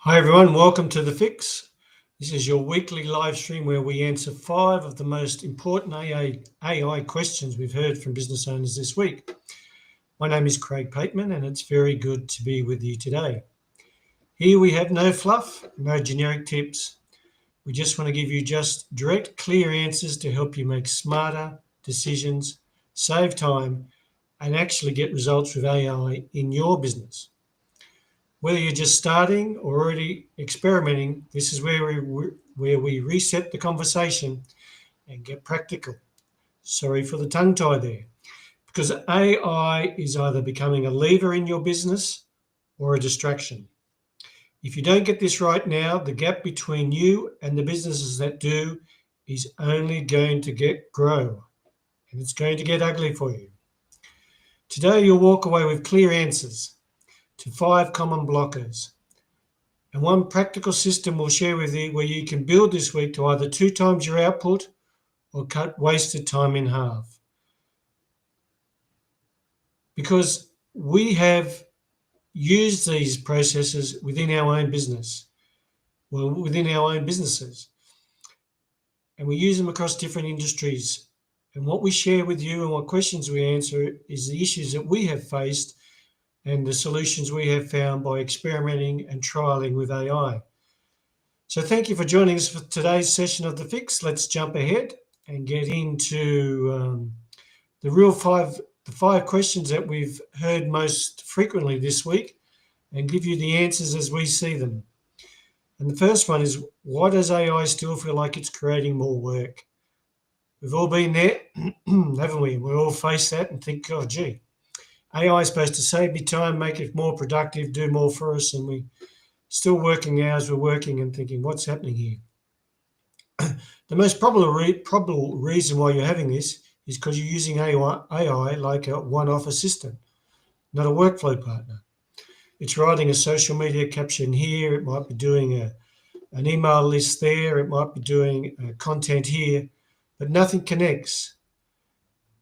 Hi everyone, welcome to The Fix. This is your weekly live stream where we answer 5 of the most important AI questions we've heard from business owners this week. My name is Craig Pateman and it's very good to be with you today. Here we have no fluff, no generic tips. We just want to give you just direct, clear answers to help you make smarter decisions, save time, and actually get results with AI in your business. Whether you're just starting or already experimenting, this is where we reset the conversation and get practical. Sorry for the tongue tie there. Because AI is either becoming a lever in your business or a distraction. If you don't get this right now, the gap between you and the businesses that do is only going to grow, and it's going to get ugly for you. Today, you'll walk away with clear answers to 5 common blockers. And one practical system we'll share with you where you can build this week to either 2 times your output or cut wasted time in half. Because we have used these processes within our own business, within our own businesses. And we use them across different industries. And what we share with you and what questions we answer is the issues that we have faced and the solutions we have found by experimenting and trialing with AI. So thank you for joining us for today's session of The Fix. Let's jump ahead and get into the 5 questions that we've heard most frequently this week and give you the answers as we see them. And the first one is, why does AI still feel like it's creating more work? We've all been there, haven't we? We all face that and think, oh, gee, AI is supposed to save me time, make it more productive, do more for us, and we still working hours, we're working and thinking, what's happening here? The most probable reason why you're having this is because you're using AI like a one-off assistant, not a workflow partner. It's writing a social media caption here, it might be doing an email list there, it might be doing content here, but nothing connects.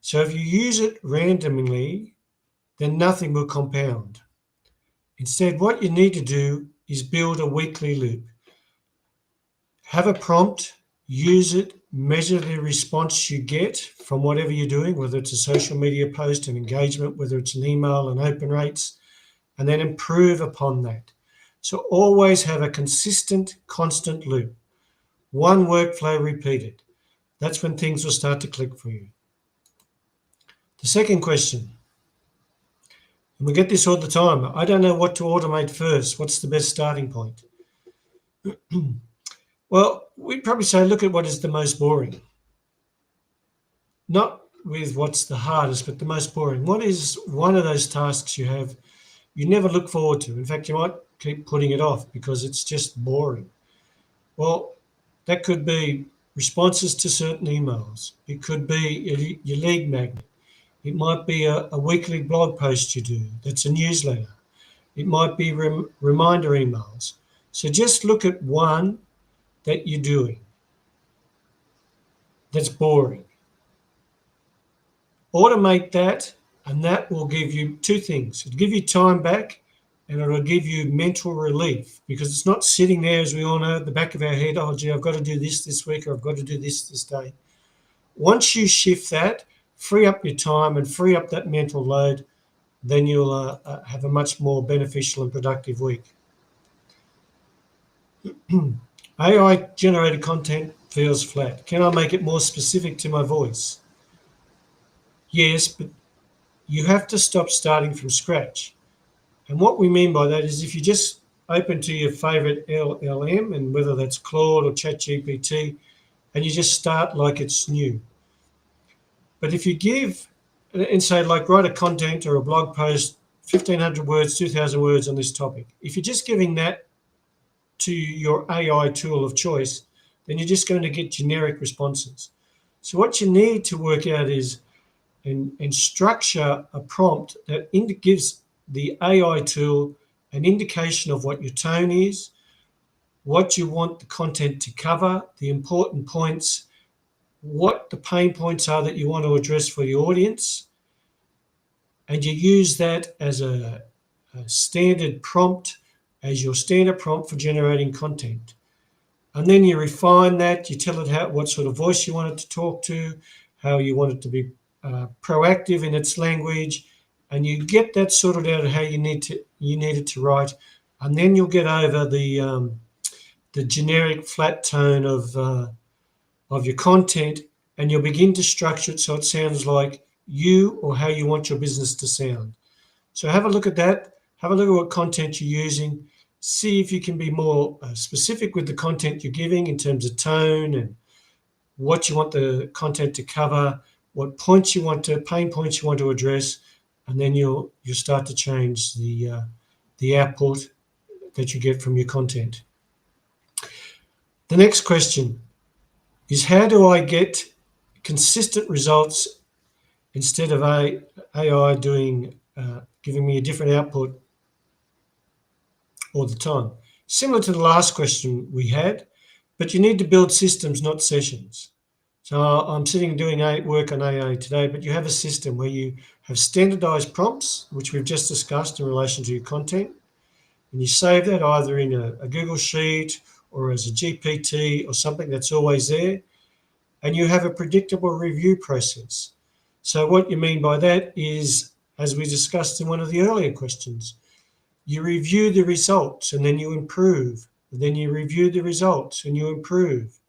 So if you use it randomly, then nothing will compound. Instead, what you need to do is build a weekly loop. Have a prompt, use it, measure the response you get from whatever you're doing, whether it's a social media post, an engagement, whether it's an email, and open rates, and then improve upon that. So always have a consistent, constant loop. One workflow repeated. That's when things will start to click for you. The second question, and we get this all the time. I don't know what to automate first. What's the best starting point? Well, we'd probably say look at what is the most boring. Not with what's the hardest, but the most boring. What is one of those tasks you have you never look forward to? In fact, you might keep putting it off because it's just boring. Well, that could be responses to certain emails. It could be your lead magnet. It might be a weekly blog post you do that's a newsletter. It might be reminder emails. So just look at one that you're doing that's boring. Automate that, and that will give you 2 things. It'll give you time back, and it'll give you mental relief, because it's not sitting there, as we all know, at the back of our head, oh, gee, I've got to do this week, or I've got to do this day. Once you shift that, free up your time and free up that mental load, then you'll have a much more beneficial and productive week. AI-generated content feels flat. Can I make it more specific to my voice? Yes, but you have to stop starting from scratch. And what we mean by that is if you just open to your favorite LLM, and whether that's Claude or ChatGPT, and you just start like it's new. But if you give, and say like write a content or a blog post, 1,500 words, 2,000 words on this topic. If you're just giving that to your AI tool of choice, then you're just going to get generic responses. So what you need to work out is and structure a prompt that gives the AI tool an indication of what your tone is, what you want the content to cover, the important points, what the pain points are that you want to address for the audience, and you use that as a standard prompt as your standard prompt for generating content. And then you refine that, you tell it what sort of voice you want it to talk to, how you want it to be proactive in its language, and you get that sorted out how you need it to write, and then you'll get over the generic flat tone of your content, and you'll begin to structure it so it sounds like you or how you want your business to sound. So have a look at that. Have a look at what content you're using. See if you can be more specific with the content you're giving in terms of tone and what you want the content to cover, what pain points you want to address, and then you'll start to change the output that you get from your content. The next question is, how do I get consistent results instead of AI giving me a different output all the time? Similar to the last question we had, but you need to build systems, not sessions. So I'm sitting doing work on AI today, but you have a system where you have standardized prompts, which we've just discussed in relation to your content, and you save that either in a Google Sheet or as a GPT or something that's always there, and you have a predictable review process. So what you mean by that is, as we discussed in one of the earlier questions, you review the results and then you improve, and then you review the results and you improve.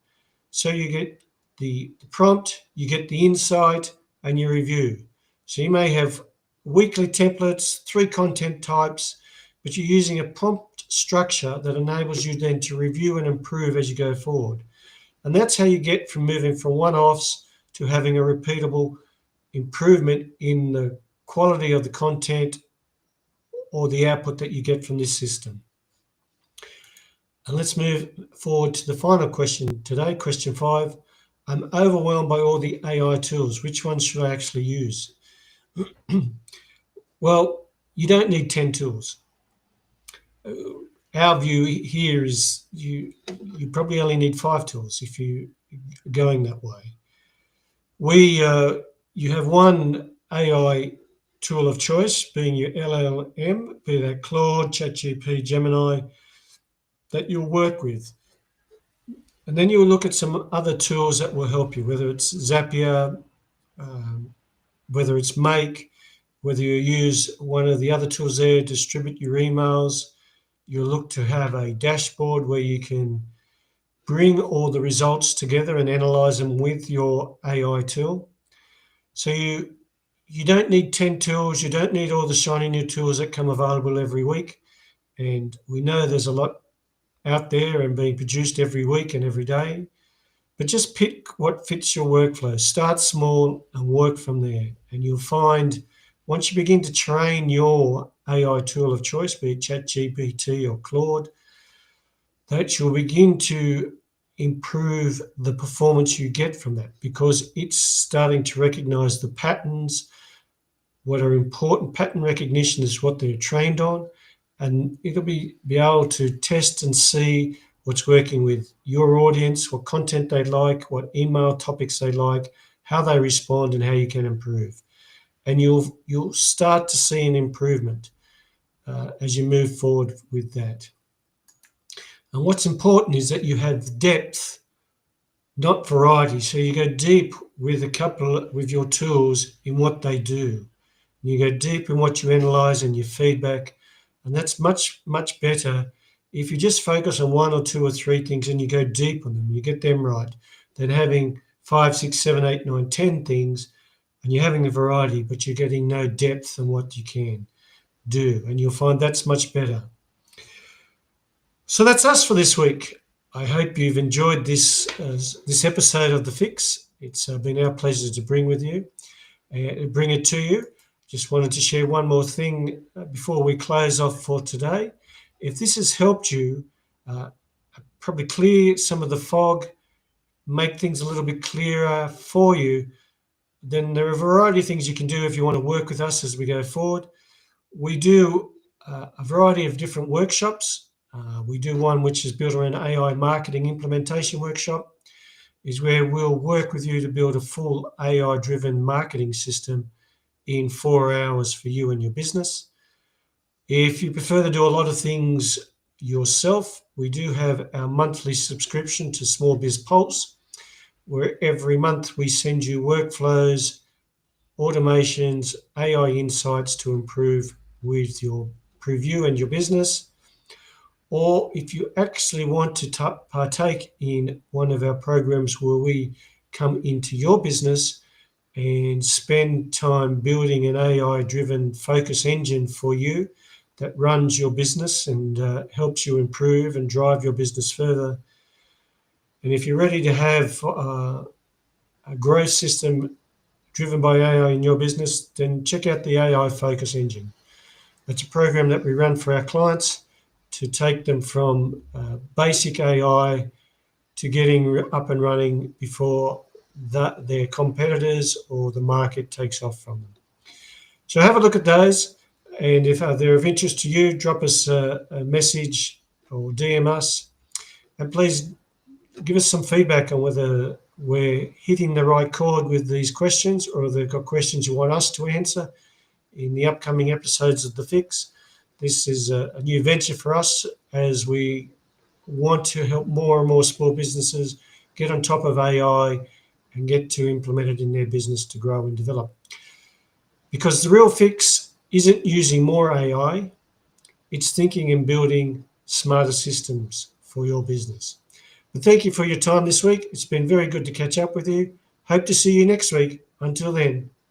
So you get the prompt, you get the insight, and you review. So you may have weekly templates, 3 content types, but you're using a prompt structure that enables you then to review and improve as you go forward. And that's how you get from moving from one-offs to having a repeatable improvement in the quality of the content or the output that you get from this system. And let's move forward to the final question today, question 5. I'm overwhelmed by all the AI tools. Which ones should I actually use? Well, you don't need 10 tools. Our view here is you probably only need 5 tools if you're going that way. You have one AI tool of choice, being your LLM, be that Claude, ChatGPT, Gemini, that you'll work with. And then you'll look at some other tools that will help you, whether it's Zapier, whether it's Make, whether you use one of the other tools there to distribute your emails. You'll look to have a dashboard where you can bring all the results together and analyze them with your AI tool. So you don't need 10 tools. You don't need all the shiny new tools that come available every week. And we know there's a lot out there and being produced every week and every day. But just pick what fits your workflow. Start small and work from there. And you'll find once you begin to train your AI tool of choice, be it ChatGPT or Claude, that you'll begin to improve the performance you get from that, because it's starting to recognize the patterns. What are important pattern recognition is what they're trained on, and it'll be able to test and see what's working with your audience, what content they like, what email topics they like, how they respond, and how you can improve. And you'll start to see an improvement as you move forward with that. And what's important is that you have depth, not variety. So you go deep with your tools in what they do. You go deep in what you analyze and your feedback. And that's much, much better if you just focus on 1 or 2 or 3 things and you go deep on them, you get them right, than having 5, 6, 7, 8, 9, 10 things, and you're having a variety, but you're getting no depth in what you can do. And you'll find that's much better. So that's us for this week. I hope you've enjoyed this episode of The Fix. It's been our pleasure to bring it to you. Just wanted to share one more thing before we close off for today. If this has helped you probably clear some of the fog, make things a little bit clearer for you, then there are a variety of things you can do if you want to work with us as we go forward. We do a variety of different workshops. We do one which is built around AI marketing implementation workshop, is where we'll work with you to build a full AI-driven marketing system in 4 hours for you and your business. If you prefer to do a lot of things yourself, we do have our monthly subscription to Small Biz Pulse, where every month we send you workflows, automations, AI insights to improve with your preview and your business. Or if you actually want to partake in one of our programs where we come into your business and spend time building an AI-driven focus engine for you that runs your business and helps you improve and drive your business further. And if you're ready to have a growth system driven by AI in your business, then check out the AI Focus Engine. It's a program that we run for our clients to take them from basic AI to getting up and running before their competitors or the market takes off from them. So have a look at those, and if they're of interest to you, drop us a message or DM us, and please give us some feedback on whether we're hitting the right chord with these questions, or if they've got questions you want us to answer in the upcoming episodes of The Fix. This is a new venture for us as we want to help more and more small businesses get on top of AI and get to implement it in their business to grow and develop. Because the real fix isn't using more AI, it's thinking and building smarter systems for your business. But thank you for your time this week. It's been very good to catch up with you. Hope to see you next week. Until then.